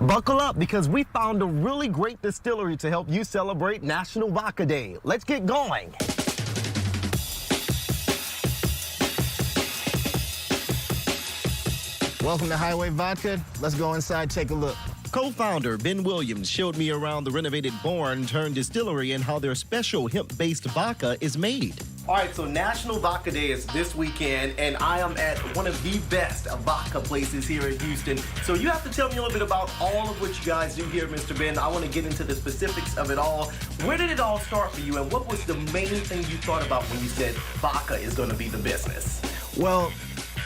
Buckle up because we found a really great distillery to help you celebrate National Vodka Day. Let's get going. Welcome to Highway Vodka. Let's go inside, take a look. Co-founder Ben Williams showed me around the renovated barn turned distillery and how their special hemp-based vodka is made. All right, so National Vodka Day is this weekend, and I am at one of the best vodka places here in Houston. So you have to tell me a little bit about all of what you guys do here, Mr. Ben. I want to get into the specifics of it all. Where did it all start for you, and what was the main thing you thought about when you said vodka is going to be the business? Well,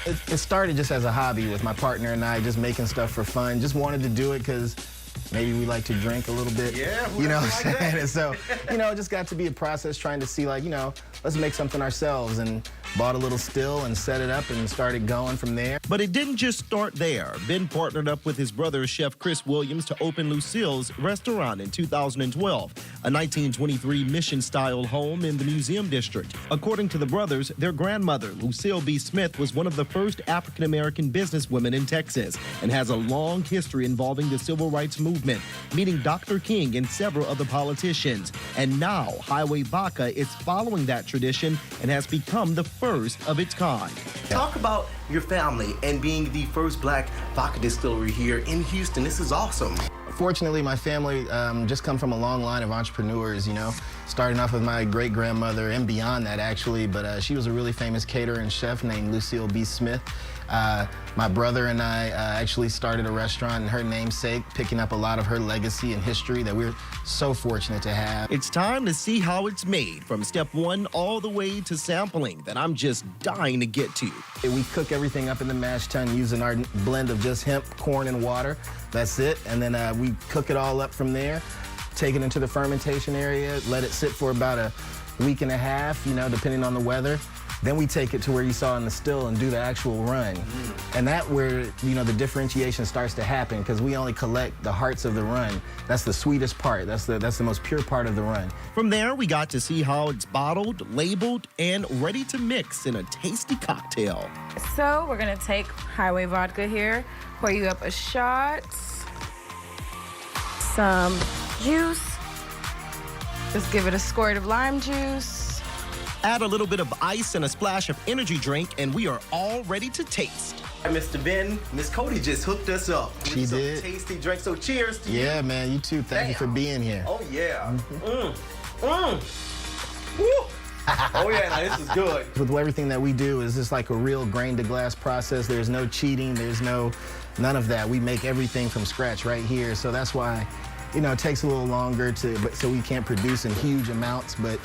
it started just as a hobby with my partner and I, just making stuff for fun. Just wanted to do it because maybe we like to drink a little bit. Yeah, you know what I'm saying? And so, it just got to be a process trying to see, like, let's make something ourselves, and bought a little still and set it up and started going from there. But it didn't just start there. Ben partnered up with his brother, Chef Chris Williams, to open Lucille's restaurant in 2012, a 1923 mission-style home in the Museum District. According to the brothers, their grandmother, Lucille B. Smith, was one of the first African-American businesswomen in Texas and has a long history involving the civil rights movement, meeting Dr. King and several other politicians. And now, Highway Vodka is following that tradition and has become the first of its kind. Talk about your family and being the first black vodka distillery here in Houston. This is awesome. Fortunately, my family just come from a long line of entrepreneurs, starting off with my great-grandmother and beyond that, actually, but she was a really famous caterer and chef named Lucille B. Smith. My brother and I actually started a restaurant in her namesake, picking up a lot of her legacy and history that we're so fortunate to have. It's time to see how it's made, from step one all the way to sampling, that I'm just dying to get to. We cook everything up in the mash tun using our blend of just hemp, corn, and water. That's it. And then we cook it all up from there, take it into the fermentation area, let it sit for about a week and a half, depending on the weather. Then we take it to where you saw in the still and do the actual run. And that's where, the differentiation starts to happen, because we only collect the hearts of the run. That's the sweetest part. That's the most pure part of the run. From there, we got to see how it's bottled, labeled, and ready to mix in a tasty cocktail. So we're gonna take Highway Vodka here, pour you up a shot, some juice, just give it a squirt of lime juice. Add a little bit of ice and a splash of energy drink, and we are all ready to taste. Mr. Ben, Miss Cody just hooked us up with She some did. Tasty drink, so cheers to you. Yeah, man, you too. Thank you for being here. Oh, yeah. Woo. Oh, yeah, now this is good. With everything that we do is just like a real grain-to-glass process. There's no cheating. There's none of that. We make everything from scratch right here, so that's why it takes a little longer so we can't produce in huge amounts, but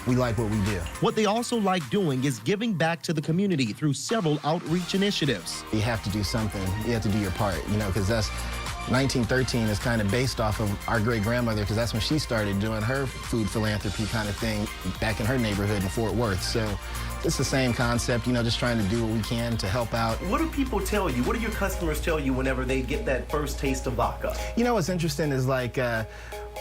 we like what we do. What they also like doing is giving back to the community through several outreach initiatives. You have to do something. You have to do your part, because that's 1913 is kind of based off of our great-grandmother, because that's when she started doing her food philanthropy kind of thing back in her neighborhood in Fort Worth. So it's the same concept, just trying to do what we can to help out. What do people tell you? What do your customers tell you whenever they get that first taste of vodka? What's interesting is, like,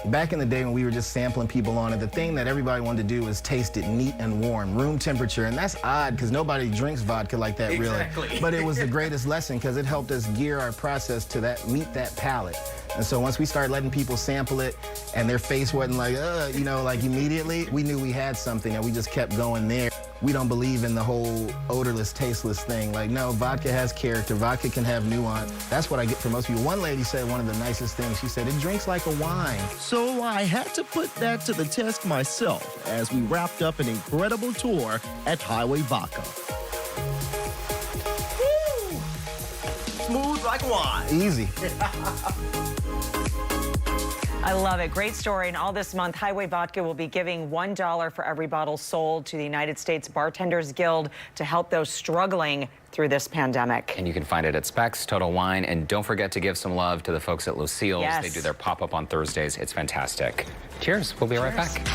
back in the day when we were just sampling people on it, the thing that everybody wanted to do was taste it neat and warm, room temperature, and that's odd because nobody drinks vodka like that, Exactly. really. But it was the greatest lesson because it helped us gear our process to meet that palate. And so once we started letting people sample it and their face wasn't like, like immediately, we knew we had something and we just kept going there. We don't believe in the whole odorless, tasteless thing. Like, no, vodka has character. Vodka can have nuance. That's what I get from most people. One lady said one of the nicest things. She said, it drinks like a wine. So I had to put that to the test myself as we wrapped up an incredible tour at Highway Vodka. Woo! Smooth like wine. Easy. I love it. Great story. And all this month, Highway Vodka will be giving $1 for every bottle sold to the United States Bartenders Guild to help those struggling through this pandemic. And you can find it at Specs, Total Wine, and don't forget to give some love to the folks at Lucille's. Yes. They do their pop-up on Thursdays. It's fantastic. Cheers. We'll be right back.